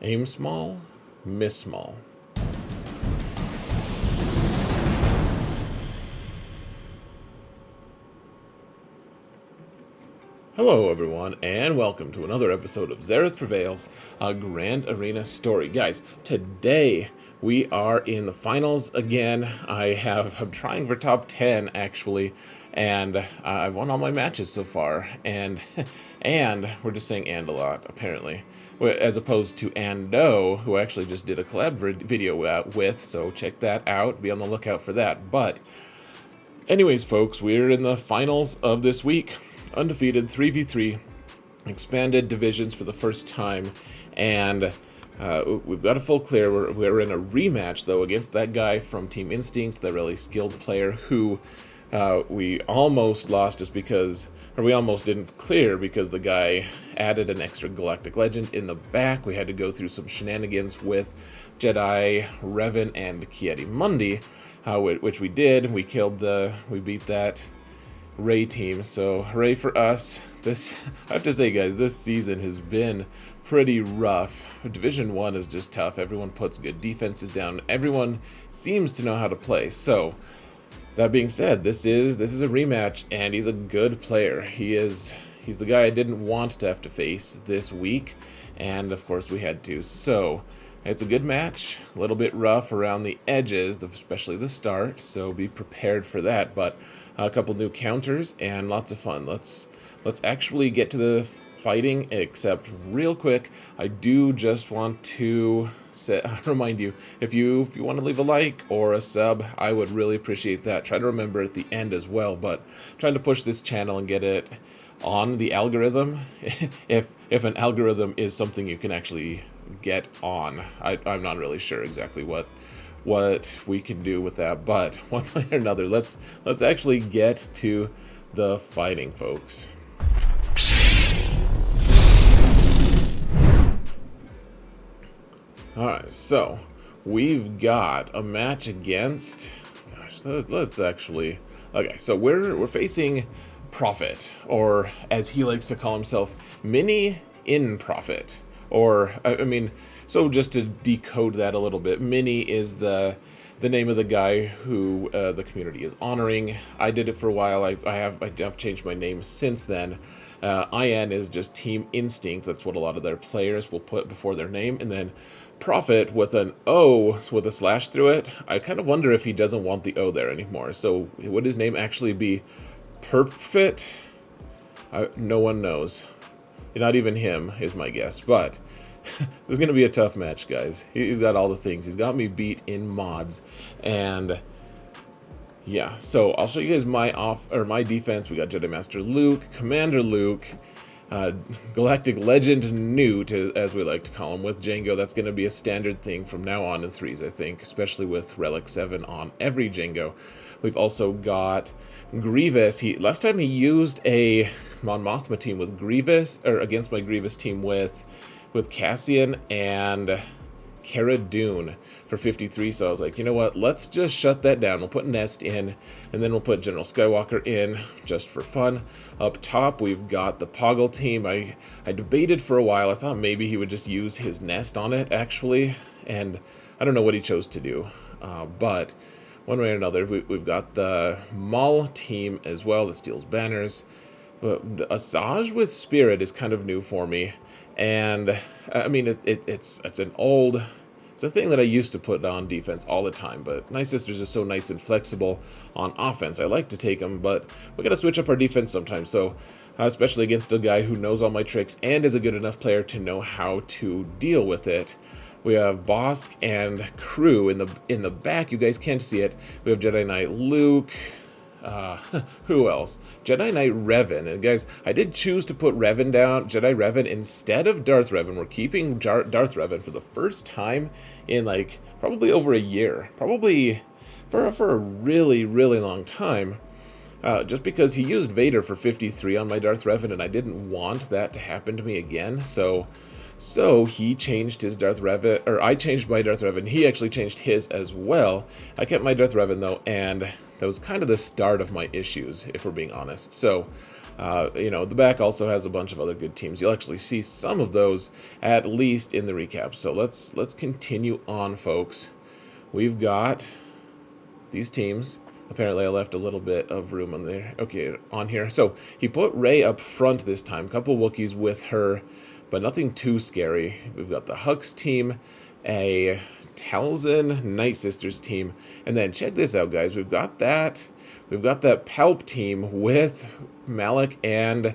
Aim small, miss small. Hello everyone, and welcome to another episode of Xaereth Prevails, a Grand Arena story. Guys, today we are in the finals again. I'm trying for top 10 actually, and I've won all my matches so far, and we're just saying and a lot apparently, as opposed to Ando, who I actually just did a collab video with, so check that out, be on the lookout for that. But anyways folks, we're in the finals of this week. Undefeated 3v3, expanded divisions for the first time, and we've got a full clear. We're in a rematch though against that guy from Team Instinct, the really skilled player who we almost lost just because, or we almost didn't clear because the guy added an extra Galactic Legend in the back. We had to go through some shenanigans with Jedi, Revan, and Ki-Adi-Mundi, which we did. We beat that Ray team, so hooray for us. I have to say guys, this season has been pretty rough. Division 1 is just tough. Everyone puts good defenses down. Everyone seems to know how to play. So that being said, this is a rematch, and he's a good player. He's the guy I didn't want to have to face this week, and of course we had to. So it's a good match, a little bit rough around the edges, especially the start, so be prepared for that. But a couple new counters and lots of fun. Let's actually get to the fighting, except real quick, I do just want to remind you, if you want to leave a like or a sub, I would really appreciate that. Try to remember at the end as well, but trying to push this channel and get it on the algorithm, if an algorithm is something you can actually get on. I'm not really sure exactly what we can do with that, but one way or another, let's actually get to the fighting, folks. Alright, so we've got a match against, let's actually, okay, so we're facing Prophet, or as he likes to call himself, Mini in Prophet. Or, I mean, so just to decode that a little bit, Mini is the name of the guy who the community is honoring. I did it for a while. I have changed my name since then. IN is just Team Instinct. That's what a lot of their players will put before their name. And then Prophet with an O with a slash through it. I kind of wonder if he doesn't want the O there anymore. So would his name actually be Perfect? No one knows. Not even him is my guess, but this is going to be a tough match, guys. He's got all the things. He's got me beat in mods, and yeah, so I'll show you guys my defense. We got Jedi Master Luke, Commander Luke, Galactic Legend Nute, as we like to call him, with Jango. That's going to be a standard thing from now on in 3s, I think, especially with Relic 7 on every Jango. We've also got Grievous. Last time he used a Mon Mothma team with Grievous, or against my Grievous team with Cassian and Cara Dune for 53, so I was like, you know what, let's just shut that down. We'll put Nest in, and then we'll put General Skywalker in, just for fun. Up top, we've got the Poggle team. I debated for a while. I thought maybe he would just use his Nest on it, actually, and I don't know what he chose to do, but one way or another, we've got the Maul team as well that steals banners. But Asajj with Spirit is kind of new for me, and I mean it's a thing that I used to put on defense all the time. But Night Sisters is so nice and flexible on offense. I like to take them, but we gotta switch up our defense sometimes. So especially against a guy who knows all my tricks and is a good enough player to know how to deal with it. We have Bosk and crew in the back. You guys can't see it. We have Jedi Knight Luke. Who else? Jedi Knight Revan. And guys, I did choose to put Revan down, Jedi Revan, instead of Darth Revan. We're keeping Darth Revan for the first time in like probably over a year. Probably for a really, really long time. Just because he used Vader for 53 on my Darth Revan, and I didn't want that to happen to me again. So he changed his Darth Revan, or I changed my Darth Revan. He actually changed his as well. I kept my Darth Revan though, and that was kind of the start of my issues, if we're being honest. So You know, the back also has a bunch of other good teams. You'll actually see some of those at least in the recap. So let's continue on, folks. We've got these teams. Apparently I left a little bit of room on there. Okay, on here. So he put Rey up front this time. Couple Wookiees with her, but nothing too scary. We've got the HUX team, a Talzin Night Sisters team, and then check this out, guys. We've got that Palp team with Malak and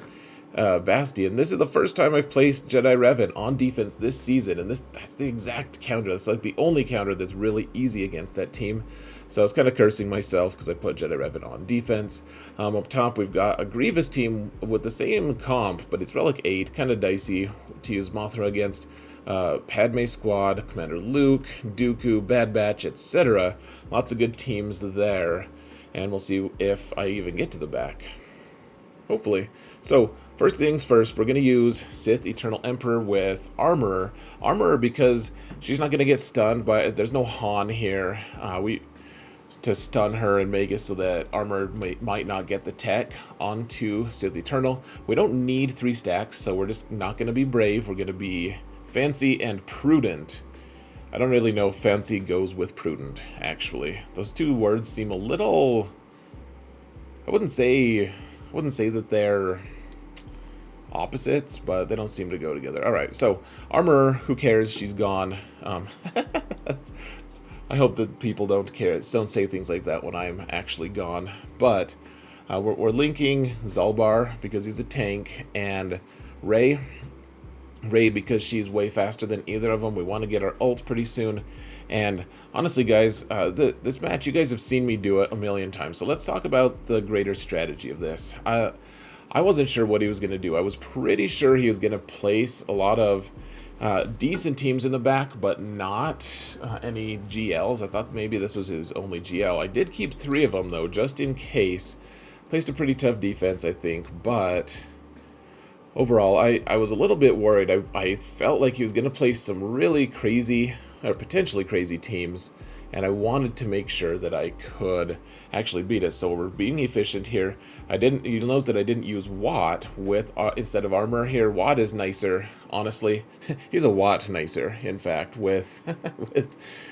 Basti, and this is the first time I've placed Jedi Revan on defense this season, and that's the exact counter. That's like the only counter that's really easy against that team. So I was kind of cursing myself because I put Jedi Revan on defense. Up top, we've got a Grievous team with the same comp, but it's Relic 8, kind of dicey to use Mothra against. Padme Squad, Commander Luke, Dooku, Bad Batch, etc. Lots of good teams there, and we'll see if I even get to the back. Hopefully. So, first things first, we're going to use Sith Eternal Emperor with Armorer. Armorer because she's not going to get stunned, but there's no Han here. To stun her and make it so that Armor might not get the tech onto Sith Eternal. We don't need 3 stacks, so we're just not going to be brave. We're going to be fancy and prudent. I don't really know if fancy goes with prudent, actually. Those two words seem a little... I wouldn't say that they're opposites, but they don't seem to go together. Alright, so Armor, who cares? She's gone. I hope that people don't care. Don't say things like that when I'm actually gone. But we're linking Zalbar because he's a tank, and Rey because she's way faster than either of them. We want to get our ult pretty soon. And honestly, guys, this match, you guys have seen me do it a million times. So let's talk about the greater strategy of this. I wasn't sure what he was going to do. I was pretty sure he was going to place a lot of decent teams in the back, but not any GLs. I thought maybe this was his only GL. I did keep 3 of them, though, just in case. Placed a pretty tough defense, I think, but... overall, I was a little bit worried. I felt like he was going to play some really crazy, or potentially crazy teams, and I wanted to make sure that I could actually beat it. So we're being efficient here. You'll note that I didn't use Watt with instead of Armor here. Watt is nicer, honestly. He's a Watt nicer, in fact, with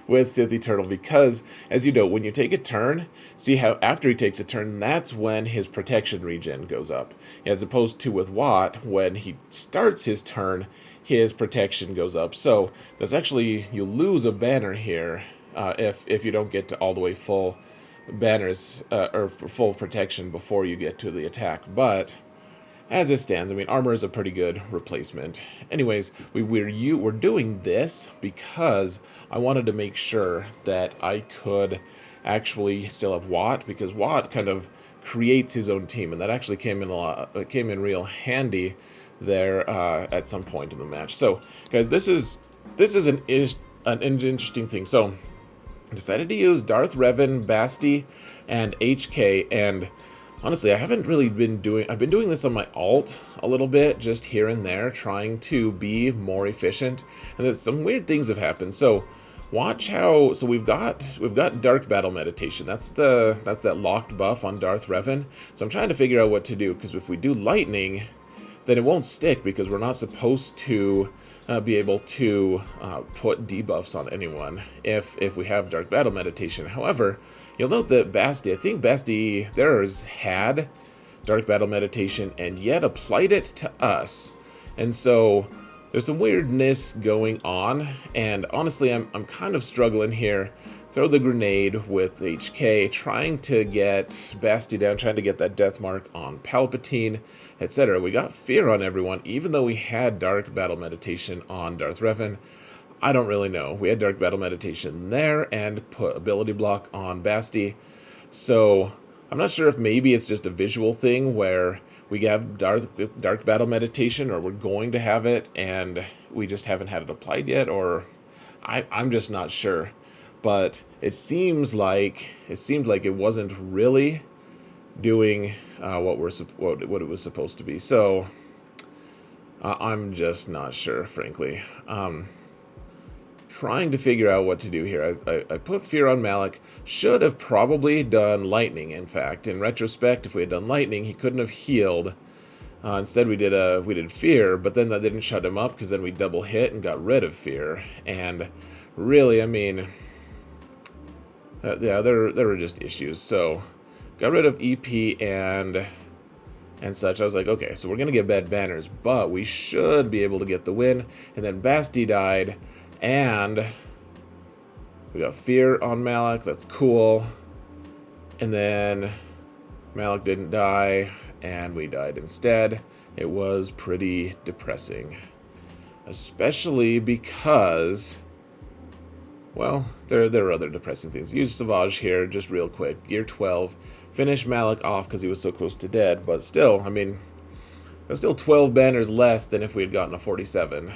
Sith Eternal, because, as you know, when you take a turn, see how after he takes a turn, that's when his protection regen goes up, as opposed to with Watt, when he starts his turn, his protection goes up. So that's actually, you lose a banner here if you don't get to all the way full banners or full protection before you get to the attack. But as it stands, I mean, Armor is a pretty good replacement. Anyways, we're doing this because I wanted to make sure that I could actually still have Watt, because Watt kind of creates his own team, and that actually came in real handy there at some point in the match. So, guys, this is an interesting thing. So, I decided to use Darth Revan, Basti, and HK, and honestly, I haven't really been doing... I've been doing this on my alt a little bit, just here and there, trying to be more efficient, and there's some weird things have happened. So, watch how... So we've got Dark Battle Meditation. That's that locked buff on Darth Revan. So I'm trying to figure out what to do, because if we do Lightning, then it won't stick, because we're not supposed to be able to put debuffs on anyone if we have Dark Battle Meditation. However, you'll note that Basti, I think Basti there has had Dark Battle Meditation and yet applied it to us. And so there's some weirdness going on, and honestly, I'm kind of struggling here. Throw the grenade with HK, trying to get Basti down, trying to get that death mark on Palpatine, etc. We got fear on everyone, even though we had Dark Battle Meditation on Darth Revan. I don't really know. We had Dark Battle Meditation there and put ability block on Basti. So I'm not sure if maybe it's just a visual thing where we have Dark Battle Meditation, or we're going to have it and we just haven't had it applied yet, or I'm just not sure. But it seemed like it wasn't really doing what it was supposed to be. So I'm just not sure, frankly. Trying to figure out what to do here. I put fear on Malak. Should have probably done lightning, in fact. In retrospect, if we had done lightning, he couldn't have healed Instead, we did fear, but then that didn't shut him up because then we double hit and got rid of fear. And really, I mean, yeah, there were just issues. So got rid of EP and such. I was like, okay, so we're gonna get bad banners, but we should be able to get the win. And then Basti died, and we got fear on Malak. That's cool. And then Malak didn't die, and we died instead. It was pretty depressing, especially because, well, there are other depressing things. Use Savage here, just real quick. Gear 12. Finish Malak off because he was so close to dead, but still, I mean, there's still 12 banners less than if we had gotten a 47.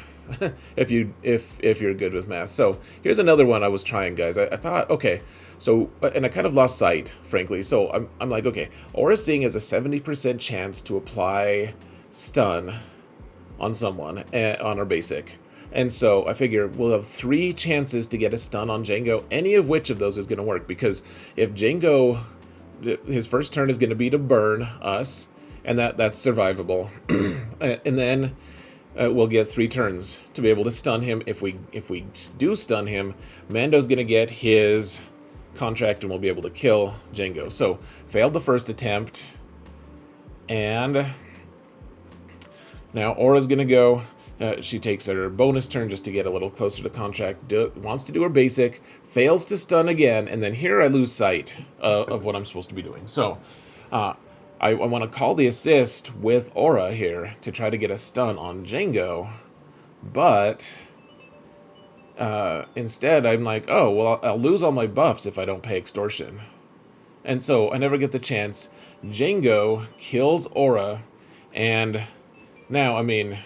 if you're good with math. So here's another one I was trying, guys. I thought, okay, so, and I kind of lost sight, frankly. So I'm like, okay, Aurra Sing has a 70% chance to apply stun on someone on our basic. And so I figure we'll have 3 chances to get a stun on Jango, any of which of those is going to work. Because if Jango, his first turn is going to be to burn us, and that's survivable. And then we'll get 3 turns to be able to stun him. If we do stun him, Mando's going to get his contract and we'll be able to kill Jango. So failed the first attempt, and now Aura's going to go. She takes her bonus turn just to get a little closer to contract, wants to do her basic, fails to stun again, and then here I lose sight of what I'm supposed to be doing. So I want to call the assist with Aurra here to try to get a stun on Jango, but instead I'm like, oh, well, I'll lose all my buffs if I don't pay extortion. And so I never get the chance. Jango kills Aurra, and now, I mean,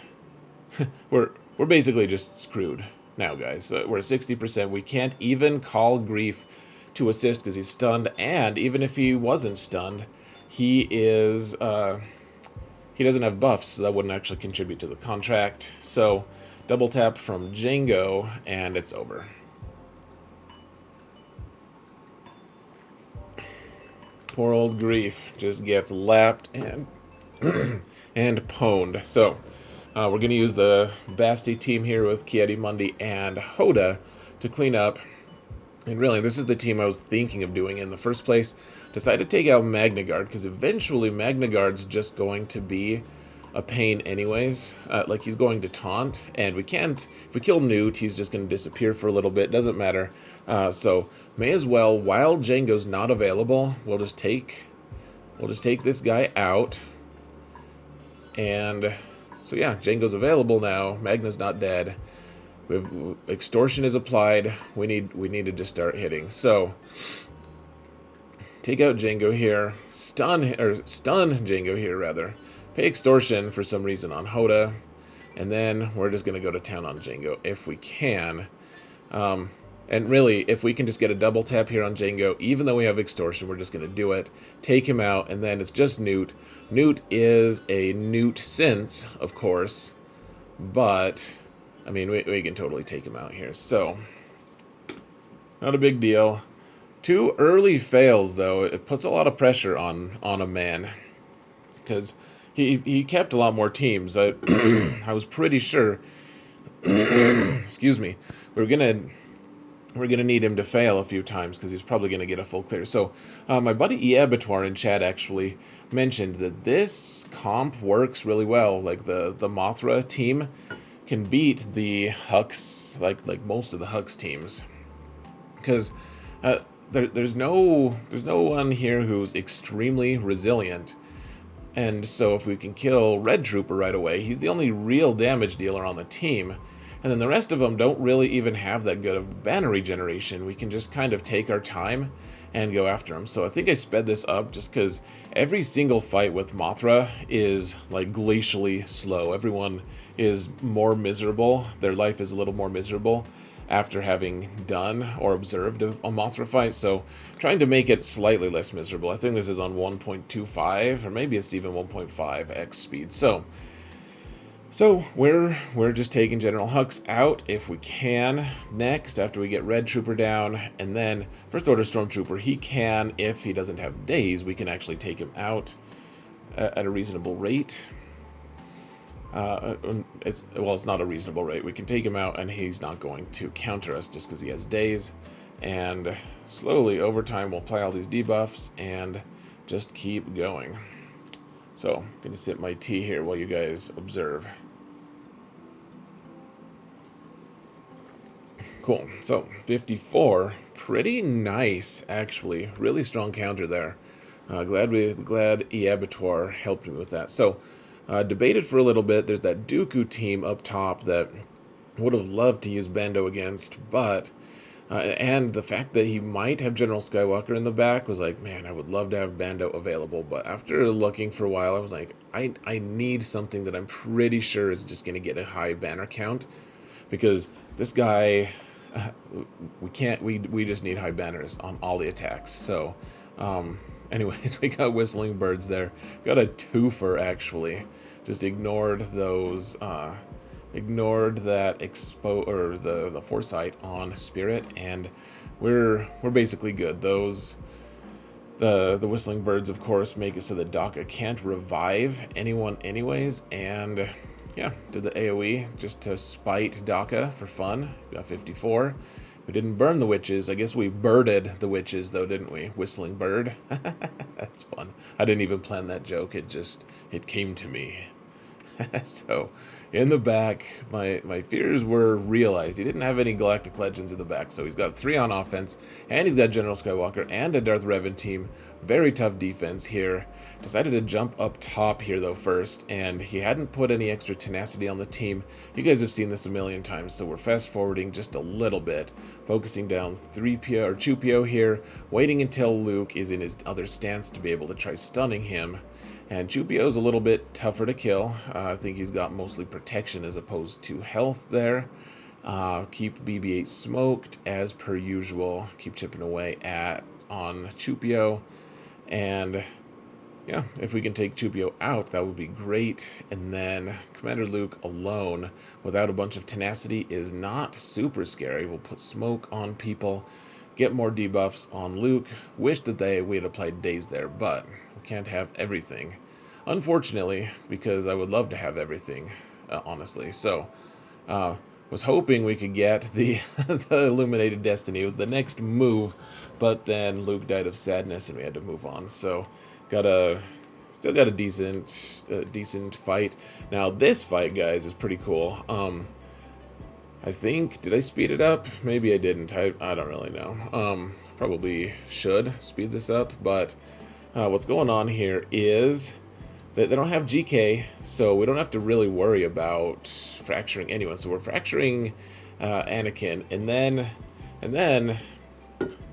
we're basically just screwed now, guys. We're 60%. We can't even call Grief to assist because he's stunned, and even if he wasn't stunned, he doesn't have buffs, so that wouldn't actually contribute to the contract. So double tap from Jango, and it's over. Poor old Grief just gets lapped and and pwned. So we're going to use the Basti team here with Ki-Adi-Mundi and Hoda to clean up. And really, this is the team I was thinking of doing in the first place. Decided to take out Magna Guard, because eventually Magna Guard's just going to be a pain anyways. Like, he's going to taunt, and we can't... If we kill Nute, he's just going to disappear for a little bit. Doesn't matter. So, may as well, while Jango's not available, we'll just take this guy out. And... so yeah, Jango's available now. Magna's not dead. Extortion is applied. We need to just start hitting. So take out Jango here. Stun Jango here rather. Pay extortion for some reason on Hoda, and then we're just gonna go to town on Jango if we can. And really, if we can just get a double tap here on Jango, even though we have extortion, we're just going to do it. Take him out, and then it's just Nute. Nute is a Nute sense, of course, but, I mean, we can totally take him out here. So, not a big deal. 2 early fails, though. It puts a lot of pressure on a man, because he kept a lot more teams. I was pretty sure, excuse me, we're going to need him to fail a few times because he's probably going to get a full clear. So my buddy Eabatoire in chat actually mentioned that this comp works really well. Like the Mothra team can beat the HUX, like most of the HUX teams. Because there's no one here who's extremely resilient. And so if we can kill Red Trooper right away, he's the only real damage dealer on the team. And then the rest of them don't really even have that good of banner regeneration. We can just kind of take our time and go after them. So I think I sped this up just because every single fight with Mothra is like glacially slow. Everyone is more miserable. Their life is a little more miserable after having done or observed a Mothra fight. So trying to make it slightly less miserable. I think this is on 1.25 or maybe it's even 1.5x speed. So we're just taking General Hux out if we can. Next, after we get Red Trooper down, and then First Order Stormtrooper, he can, if he doesn't have days, we can actually take him out at a reasonable rate. It's not a reasonable rate. We can take him out, and he's not going to counter us just because he has days. And slowly, over time, we'll apply all these debuffs and just keep going. So, I'm going to sip my tea here while you guys observe. Cool. So, 54. Pretty nice, actually. Really strong counter there. Glad Eabator helped me with that. So, debated for a little bit. There's that Dooku team up top that would have loved to use Bando against, but and the fact that he might have General Skywalker in the back was like, man, I would love to have Bando available. But after looking for a while, I was like, I need something that I'm pretty sure is just going to get a high banner count, because this guy, we just need high banners on all the attacks. So, anyways, we got Whistling Birds there. Got a twofer, actually. Just ignored those, ignored that the foresight on Spirit, and we're basically good. Those, the Whistling Birds, of course, make it so that Daka can't revive anyone anyways, and yeah, did the AoE just to spite Daka for fun. Got 54. We didn't burn the witches. I guess we birded the witches, though, didn't we? Whistling bird. That's fun. I didn't even plan that joke. It came to me. So, in the back, my fears were realized. He didn't have any Galactic Legends in the back, so he's got 3 on offense, and he's got General Skywalker and a Darth Revan team. Very tough defense here. Decided to jump up top here, though, first, and he hadn't put any extra tenacity on the team. You guys have seen this a million times, so we're fast-forwarding just a little bit, focusing down Chewpio here, waiting until Luke is in his other stance to be able to try stunning him. And Chewpio's a little bit tougher to kill. I think he's got mostly protection as opposed to health there. Keep BB-8 smoked as per usual. Keep chipping away on Chewpio. And yeah, if we can take Chewpio out, that would be great. And then Commander Luke alone, without a bunch of tenacity, is not super scary. We'll put smoke on people, get more debuffs on Luke. Wish that we had applied days there, but we can't have everything, unfortunately, because I would love to have everything, honestly. So, was hoping we could get the Illuminated Destiny. It was the next move, but then Luke died of sadness and we had to move on. So, still got a decent fight. Now, this fight, guys, is pretty cool. I think, did I speed it up? Maybe I didn't. I don't really know. Probably should speed this up, but what's going on here is that they don't have GK, so we don't have to really worry about fracturing anyone. So we're fracturing Anakin, and then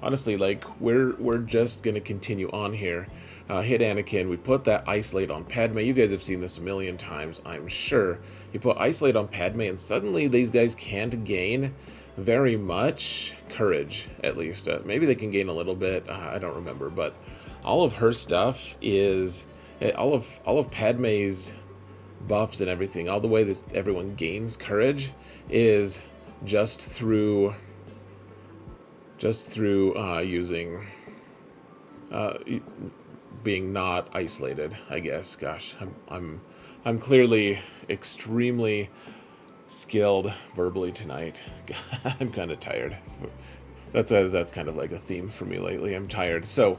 honestly, like, we're just gonna continue on here. Hit Anakin. We put that Isolate on Padme. You guys have seen this a million times, I'm sure. You put Isolate on Padme, and suddenly these guys can't gain very much courage, at least. Maybe they can gain a little bit. I don't remember, but all of her stuff is all of Padme's buffs and everything. All the way that everyone gains courage is just through using. Being not isolated, I guess. Gosh, I'm clearly extremely skilled verbally tonight. I'm kind of tired. That's kind of like a theme for me lately. I'm tired. So,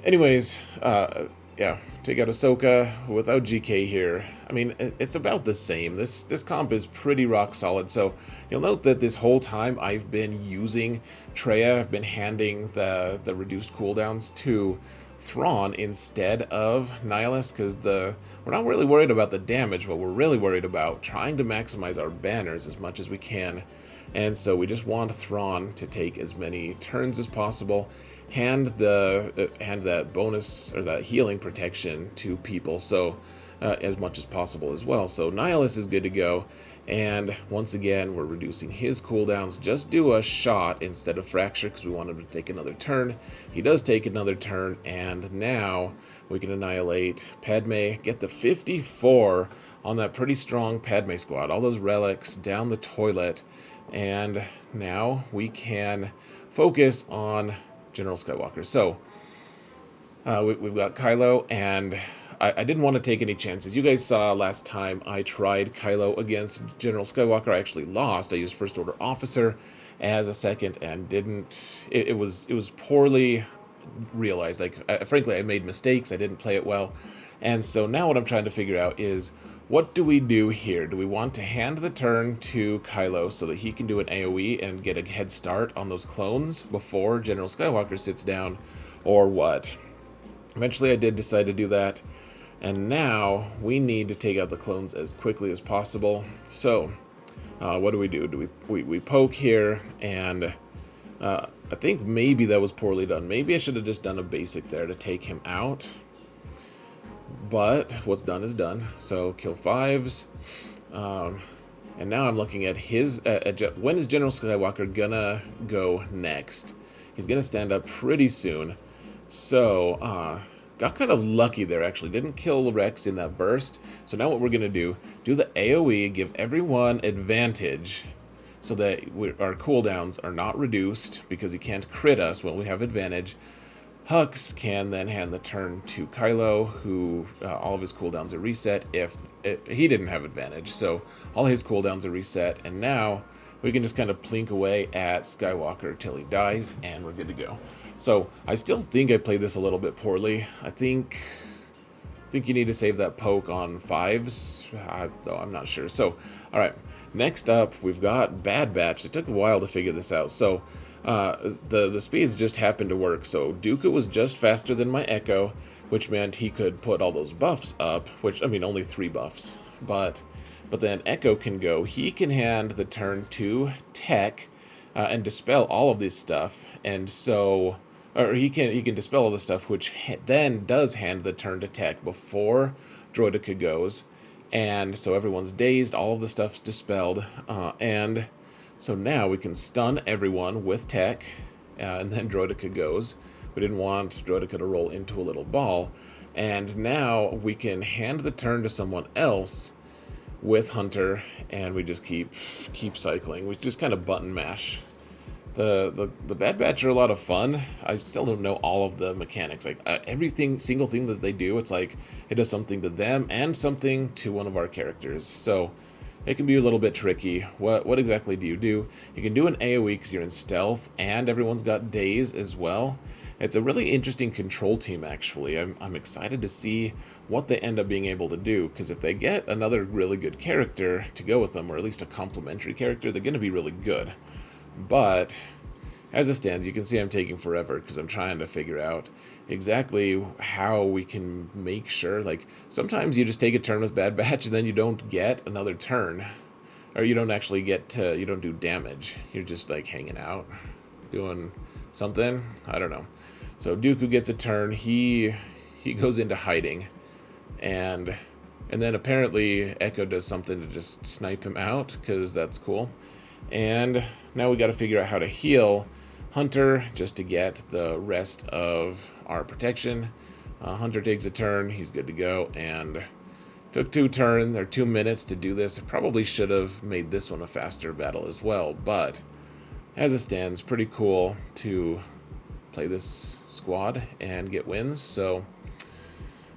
anyways, yeah, take out Ahsoka without GK here. I mean, it's about the same. This comp is pretty rock solid. So you'll note that this whole time I've been using Traya. I've been handing the reduced cooldowns to Thrawn instead of Nihilus, because we're not really worried about the damage, but we're really worried about trying to maximize our banners as much as we can. And so we just want Thrawn to take as many turns as possible, hand that bonus or that healing protection to people, so as much as possible as well. So Nihilus is good to go, and once again we're reducing his cooldowns. Just do a shot instead of fracture because we want him to take another turn. He does take another turn, and now we can annihilate Padme, get the 54 on that pretty strong Padme squad. All those relics down the toilet, and now we can focus on General Skywalker. So we've got Kylo and I didn't want to take any chances. You guys saw last time I tried Kylo against General Skywalker. I actually lost. I used First Order Officer as a second and didn't. It was poorly realized. Like, frankly, I made mistakes. I didn't play it well. And so now what I'm trying to figure out is, what do we do here? Do we want to hand the turn to Kylo so that he can do an AoE and get a head start on those clones before General Skywalker sits down, or what? Eventually I did decide to do that, and now we need to take out the clones as quickly as possible. So, what do? Do we poke here, and I think maybe that was poorly done. Maybe I should have just done a basic there to take him out. But what's done is done. So kill 5s. And now I'm looking at his... when is General Skywalker gonna go next? He's gonna stand up pretty soon. So, got kind of lucky there, actually. Didn't kill Rex in that burst. So now what we're gonna do the AoE, give everyone advantage so that our cooldowns are not reduced because he can't crit us when we have advantage. HUX can then hand the turn to Kylo, who all of his cooldowns are reset if he didn't have advantage. So all his cooldowns are reset, and now we can just kind of plink away at Skywalker till he dies, and we're good to go. So I still think I played this a little bit poorly. I think you need to save that poke on 5s, though I'm not sure. So, all right, next up we've got Bad Batch. It took a while to figure this out. So the speeds just happened to work. So Dooku was just faster than my Echo, which meant he could put all those buffs up, which, I mean, only 3 buffs. But then Echo can go. He can hand the turn to Tech and dispel all of this stuff. And so, or he can dispel all the stuff, which then does hand the turn to Tech before Droidica goes. And so everyone's dazed, all of the stuff's dispelled, and so now we can stun everyone with Tech, and then Droidica goes. We didn't want Droidica to roll into a little ball. And now we can hand the turn to someone else with Hunter, and we just keep cycling. We just kind of button mash. The Bad Batch are a lot of fun. I still don't know all of the mechanics. Like, single thing that they do, it's like it does something to them and something to one of our characters. So it can be a little bit tricky. What exactly do? You can do an AoE because you're in stealth, and everyone's got daze as well. It's a really interesting control team, actually. I'm excited to see what they end up being able to do, because if they get another really good character to go with them, or at least a complementary character, they're going to be really good. But as it stands, you can see I'm taking forever because I'm trying to figure out exactly how we can make sure. Like, sometimes you just take a turn with Bad Batch and then you don't get another turn, or you don't actually get to, you don't do damage. You're just like hanging out, doing something. I don't know. So Dooku gets a turn. He goes into hiding, and then apparently Echo does something to just snipe him out, because that's cool. And now we got to figure out how to heal Hunter just to get the rest of our protection. Hunter takes a turn. He's good to go, and took 2 minutes to do this. I probably should have made this one a faster battle as well, but as it stands, pretty cool to play this squad and get wins. So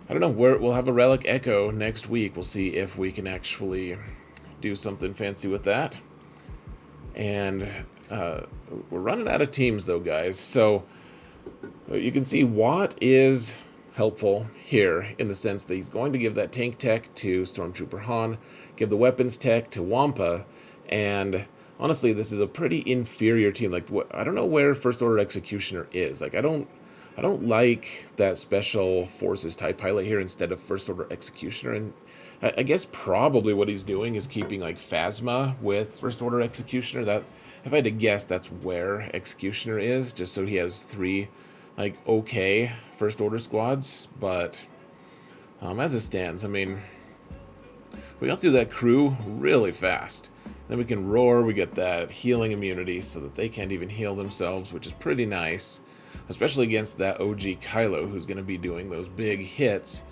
I don't know, we'll have a Relic Echo next week. We'll see if we can actually do something fancy with that. And we're running out of teams, though, guys. So you can see Watt is helpful here in the sense that he's going to give that tank tech to Stormtrooper Han, give the weapons tech to Wampa, and honestly, this is a pretty inferior team. Like, I don't know where First Order Executioner is. Like, I don't like that Special Forces TIE Pilot here instead of First Order Executioner. And I guess probably what he's doing is keeping like Phasma with First Order Executioner. That, if I had to guess, that's where Executioner is, just so he has 3 like okay First Order squads. But as it stands, I mean, we got through that crew really fast. Then we can roar. We get that healing immunity so that they can't even heal themselves, which is pretty nice, especially against that OG Kylo, who's going to be doing those big hits.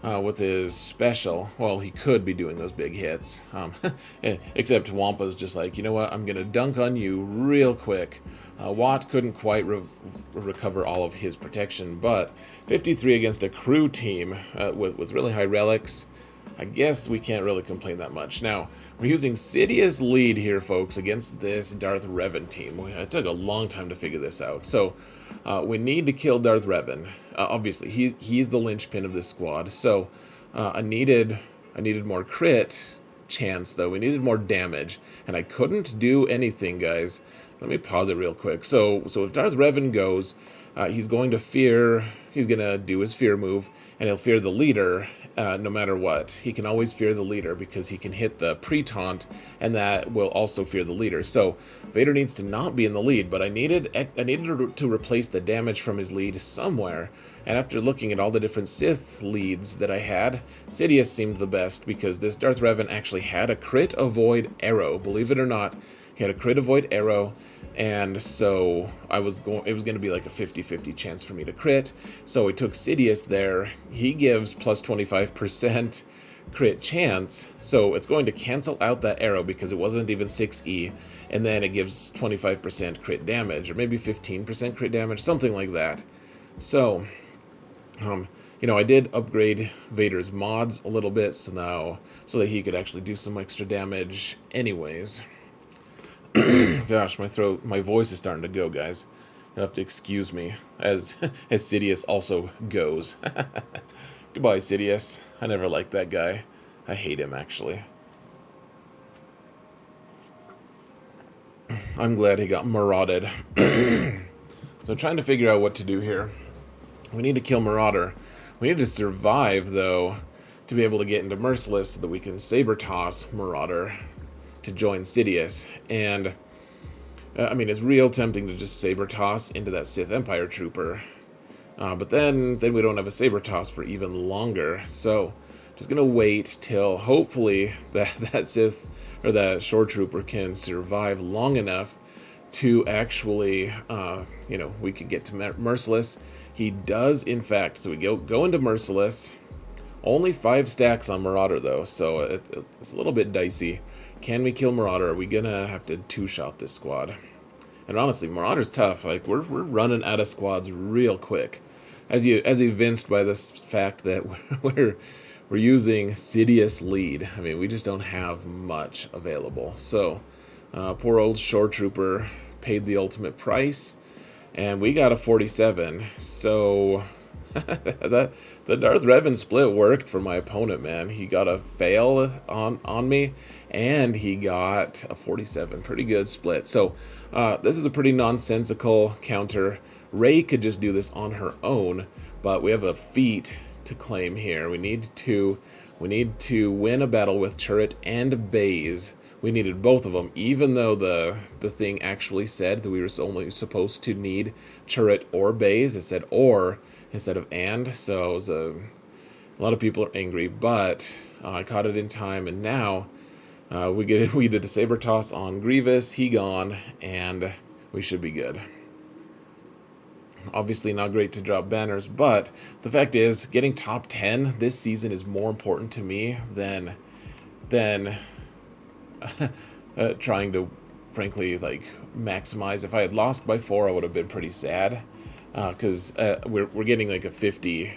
with his special. Well, he could be doing those big hits. Except Wampa's just like, you know what, I'm going to dunk on you real quick. Watt couldn't quite recover all of his protection, but 53 against a crew team with really high relics. I guess we can't really complain that much. Now, we're using Sidious lead here, folks, against this Darth Revan team. It took a long time to figure this out. So, we need to kill Darth Revan. Obviously, he's the linchpin of this squad. So, I needed more crit chance, though. We needed more damage, and I couldn't do anything, guys. Let me pause it real quick. So if Darth Revan goes, he's going to fear. He's going to do his fear move, and he'll fear the leader. No matter what, he can always fear the leader because he can hit the pre-taunt, and that will also fear the leader. So Vader needs to not be in the lead, but I needed to replace the damage from his lead somewhere. And after looking at all the different Sith leads that I had, Sidious seemed the best because this Darth Revan actually had a crit avoid arrow. Believe it or not, he had a crit avoid arrow. And so it was going to be like a 50-50 chance for me to crit. So I took Sidious there. He gives plus 25% crit chance. So it's going to cancel out that arrow because it wasn't even 6E. And then it gives 25% crit damage, or maybe 15% crit damage, something like that. So, you know, I did upgrade Vader's mods a little bit so that he could actually do some extra damage anyways. Gosh, my voice is starting to go, guys. You'll have to excuse me as Sidious also goes. Goodbye, Sidious. I never liked that guy. I hate him, actually. I'm glad he got marauded. So trying to figure out what to do here. We need to kill Marauder. We need to survive, though, to be able to get into Merciless so that we can saber toss Marauder to join Sidious. And I mean, it's real tempting to just saber toss into that Sith Empire trooper, but then we don't have a saber toss for even longer. So just gonna wait till hopefully that Sith or that shore trooper can survive long enough to actually you know, we could get to Merciless. He does, in fact. So we go into Merciless. Only 5 stacks on Marauder, though, so it's a little bit dicey. Can we kill Marauder? Are we gonna have to 2-shot this squad? And honestly, Marauder's tough. Like, we're running out of squads real quick, as evinced by this fact that we're using Sidious lead. I mean, we just don't have much available. So, poor old shore trooper paid the ultimate price, and we got a 47. So. The Darth Revan split worked for my opponent, man. He got a fail on me, and he got a 47. Pretty good split. So this is a pretty nonsensical counter. Rey could just do this on her own, but we have a feat to claim here. We need to win a battle with Turret and Baze. We needed both of them, even though the thing actually said that we were only supposed to need Turret or Baze. It said or instead of and, so it was a lot of people are angry, but I caught it in time, and now we did a saber toss on Grievous. He gone, and we should be good. Obviously not great to drop banners, but the fact is, getting top 10 this season is more important to me than trying to, frankly, like, maximize. If I had lost by 4, I would have been pretty sad. Because we're getting like a 50,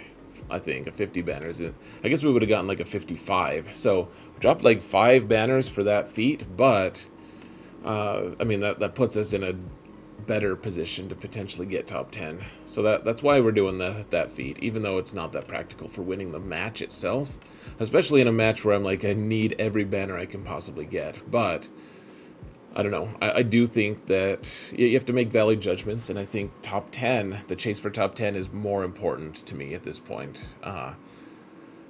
I think, a 50 banners. I guess we would have gotten like a 55. So we dropped like 5 banners for that feat, but I mean that puts us in a better position to potentially get top 10. So that's why we're doing that feat, even though it's not that practical for winning the match itself, especially in a match where I'm like, I need every banner I can possibly get. But I don't know. I do think that you have to make valid judgments, and I think top 10, the chase for top 10 is more important to me at this point.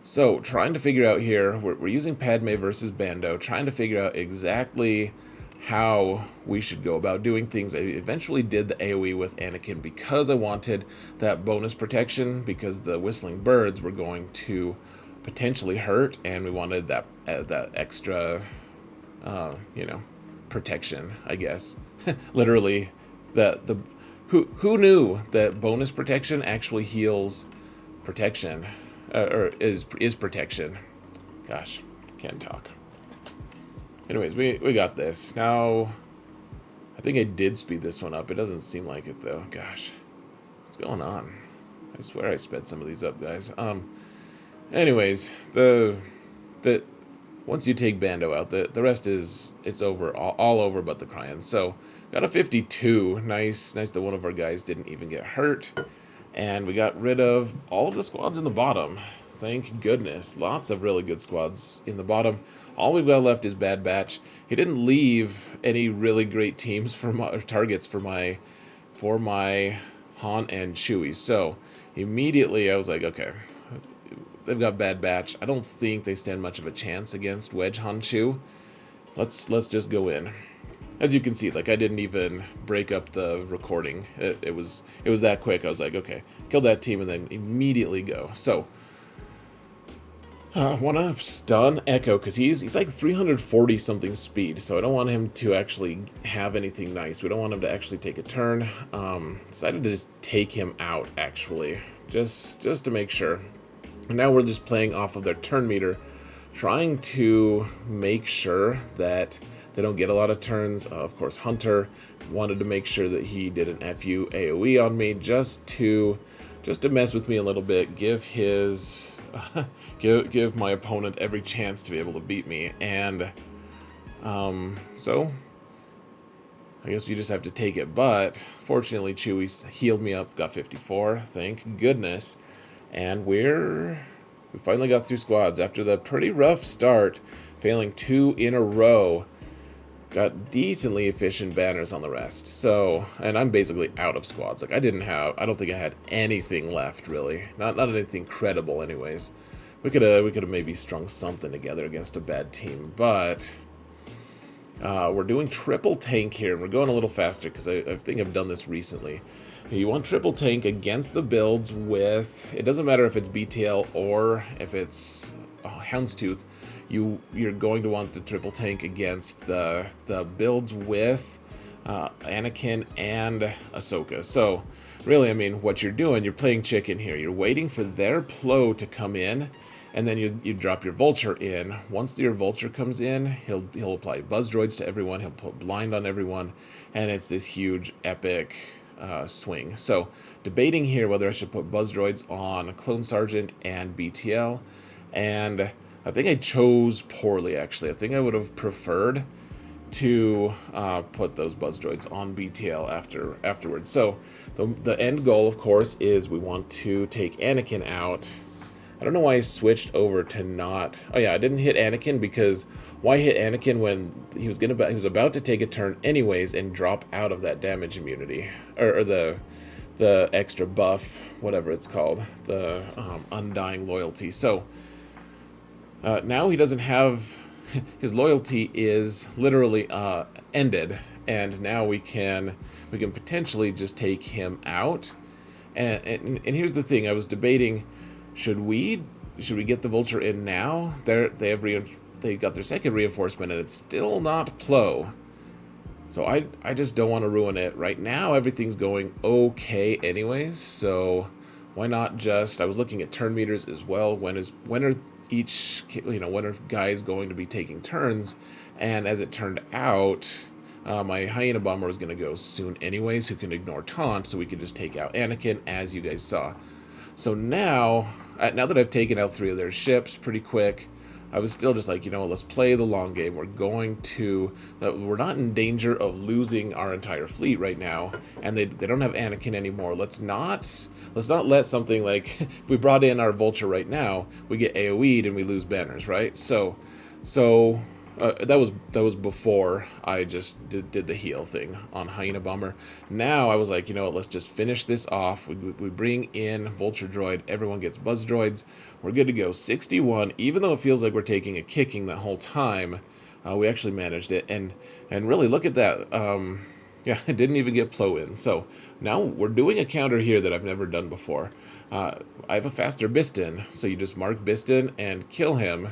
So trying to figure out here, we're using Padme versus Bando, trying to figure out exactly how we should go about doing things. I eventually did the AoE with Anakin because I wanted that bonus protection, because the whistling birds were going to potentially hurt, and we wanted that extra, you know, protection, I guess. Literally, who knew that bonus protection actually heals protection? or is protection. Gosh, can't talk. Anyways, we got this. Now, I think I did speed this one up. It doesn't seem like it, though. Gosh, what's going on? I swear I sped some of these up, guys. Anyways, the once you take Bando out, the rest it's over, all over but the Cryans. So, got a 52. Nice that one of our guys didn't even get hurt. And we got rid of all of the squads in the bottom. Thank goodness. Lots of really good squads in the bottom. All we've got left is Bad Batch. He didn't leave any really great teams for my, or targets for my Han and Chewie. So immediately I was like, okay, they've got Bad Batch. I don't think they stand much of a chance against Wedge Han Chew. Let's just go in. As you can see, like, I didn't even break up the recording. It was that quick. I was like, okay, kill that team and then immediately go. So, I want to stun Echo because he's like 340 something speed. So I don't want him to actually have anything nice. We don't want him to actually take a turn. Decided to just take him out, actually, just to make sure. And now we're just playing off of their turn meter, trying to make sure that they don't get a lot of turns. Of course, Hunter wanted to make sure that he did an FU AoE on me just to mess with me a little bit, give his give my opponent every chance to be able to beat me. And so I guess you just have to take it. But fortunately, Chewie healed me up, got 54, thank goodness. And we finally got through squads after the pretty rough start, failing 2 in a row. Got decently efficient banners on the rest. So, and I'm basically out of squads. Like, I don't think I had anything left, really. Not anything credible, anyways. We could have maybe strung something together against a bad team, but we're doing triple tank here, and we're going a little faster because I think I've done this recently. You want triple tank against the builds with, it doesn't matter if it's BTL or if it's Houndstooth. You're going to want the triple tank against the builds with Anakin and Ahsoka. So really, I mean, what you're doing, you're playing chicken here. You're waiting for their Plo to come in, and then you drop your Vulture in. Once your Vulture comes in, he'll apply Buzz Droids to everyone. He'll put Blind on everyone, and it's this huge epic swing. So debating here whether I should put Buzz Droids on Clone Sergeant and BTL, and I think I chose poorly, actually. I think I would have preferred to put those Buzz Droids on BTL afterwards. So the end goal, of course, is we want to take Anakin out. I don't know why I switched over to not... Oh yeah, I didn't hit Anakin because why hit Anakin when he was about to take a turn anyways and drop out of that damage immunity, or the extra buff, whatever it's called, the Undying Loyalty. So now he doesn't have... His loyalty is literally ended, and now we can potentially just take him out. And here's the thing: I was debating, should we get the Vulture in now? They got their second reinforcement, and it's still not Plo. So I just don't want to ruin it right now. Everything's going okay, anyways. So why not just? I was looking at turn meters as well. When are when are guys going to be taking turns? And as it turned out, my Hyena Bomber was going to go soon anyways, who can ignore taunt, so we could just take out Anakin, as you guys saw. So now that I've taken out 3 of their ships pretty quick, I was still just like, let's play the long game. We're not in danger of losing our entire fleet right now, and they don't have Anakin anymore. Let's not let something like, if we brought in our Vulture right now, we get AoE'd and we lose banners, right? So that was before I just did the heal thing on Hyena Bomber. Now I was like, let's just finish this off. We bring in Vulture Droid. Everyone gets Buzz Droids. We're good to go. 61. Even though it feels like we're taking a kicking that whole time, we actually managed it. And really, look at that. Yeah, I didn't even get Plo in. So now we're doing a counter here that I've never done before. I have a faster Biston, so you just mark Biston and kill him.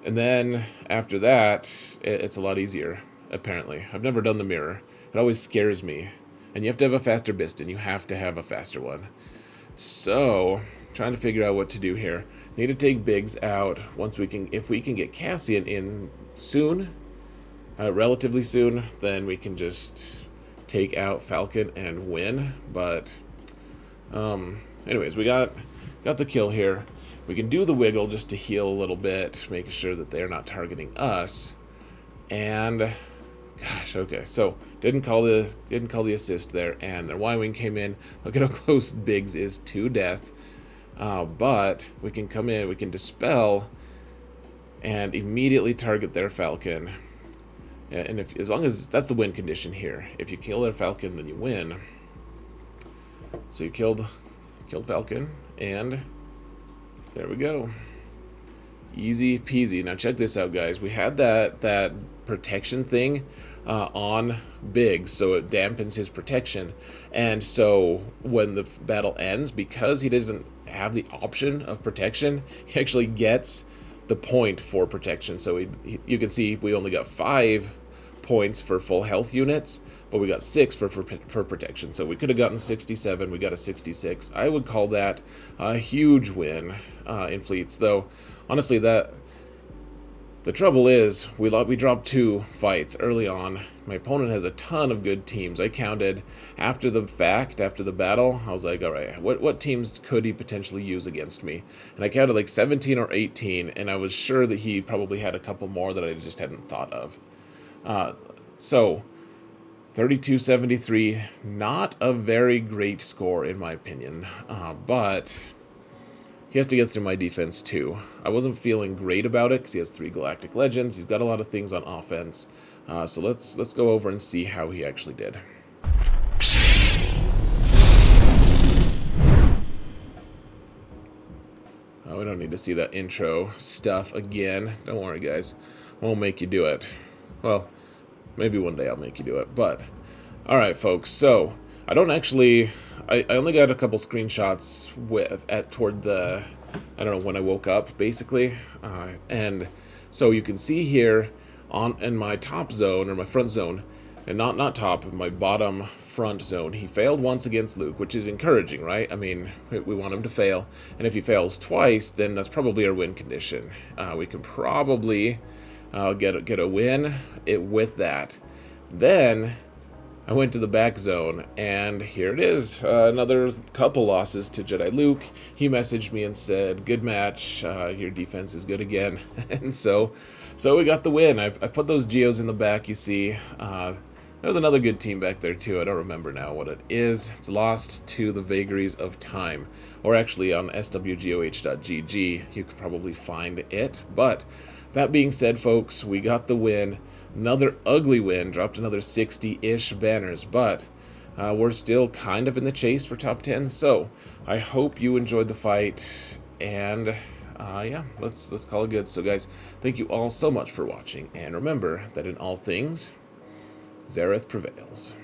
And then after that, it's a lot easier, apparently. I've never done the mirror. It always scares me. And you have to have a faster Biston. You have to have a faster one. So trying to figure out what to do here. Need to take Biggs out once we can. If we can get Cassian in soon, relatively soon, then we can just take out Falcon and win. But anyways, we got the kill here. We can do the wiggle just to heal a little bit, making sure that they're not targeting us. And gosh, okay, so didn't call the assist there, and their Y-wing came in. Look at how close Biggs is to death. But we can come in, we can dispel, and immediately target their Falcon. And as long as that's the win condition here, if you kill their Falcon, then you win. So you killed Falcon, and there we go. Easy peasy. Now check this out, guys. We had that protection thing on Biggs, so it dampens his protection. And so when the battle ends, because he doesn't have the option of protection, he actually gets the point for protection. So you can see we only got 5 points for full health units, but we got 6 for protection. So we could have gotten 67. We got a 66. I would call that a huge win in fleets, though. Honestly, the trouble is we dropped 2 fights early on. My opponent has a ton of good teams. I counted after the fact, after the battle. I was like, all right, what teams could he potentially use against me? And I counted like 17 or 18, and I was sure that he probably had a couple more that I just hadn't thought of. So 32-73, not a very great score in my opinion, but he has to get through my defense too. I wasn't feeling great about it because he has 3 Galactic Legends. He's got a lot of things on offense. So let's go over and see how he actually did. We don't need to see that intro stuff again. Don't worry, guys. I won't make you do it. Well, maybe one day I'll make you do it. But all right, folks. So I don't actually. I only got a couple screenshots toward the, I don't know, when I woke up, basically. And so you can see here in my top zone, or my front zone, and not top, my bottom front zone, he failed once against Luke, which is encouraging, right? I mean, we want him to fail. And if he fails twice, then that's probably our win condition. We can probably get a win with that. Then I went to the back zone, and here it is. Another couple losses to Jedi Luke. He messaged me and said, good match, your defense is good again. And so we got the win. I put those Geos in the back, you see. There was another good team back there too. I don't remember now what it is. It's lost to the vagaries of time. Or actually on swgoh.gg, you can probably find it. But that being said, folks, we got the win. Another ugly win, dropped another 60-ish banners, but we're still kind of in the chase for top 10. So I hope you enjoyed the fight, and yeah, let's call it good. So guys, thank you all so much for watching, and remember that in all things, Xaereth prevails.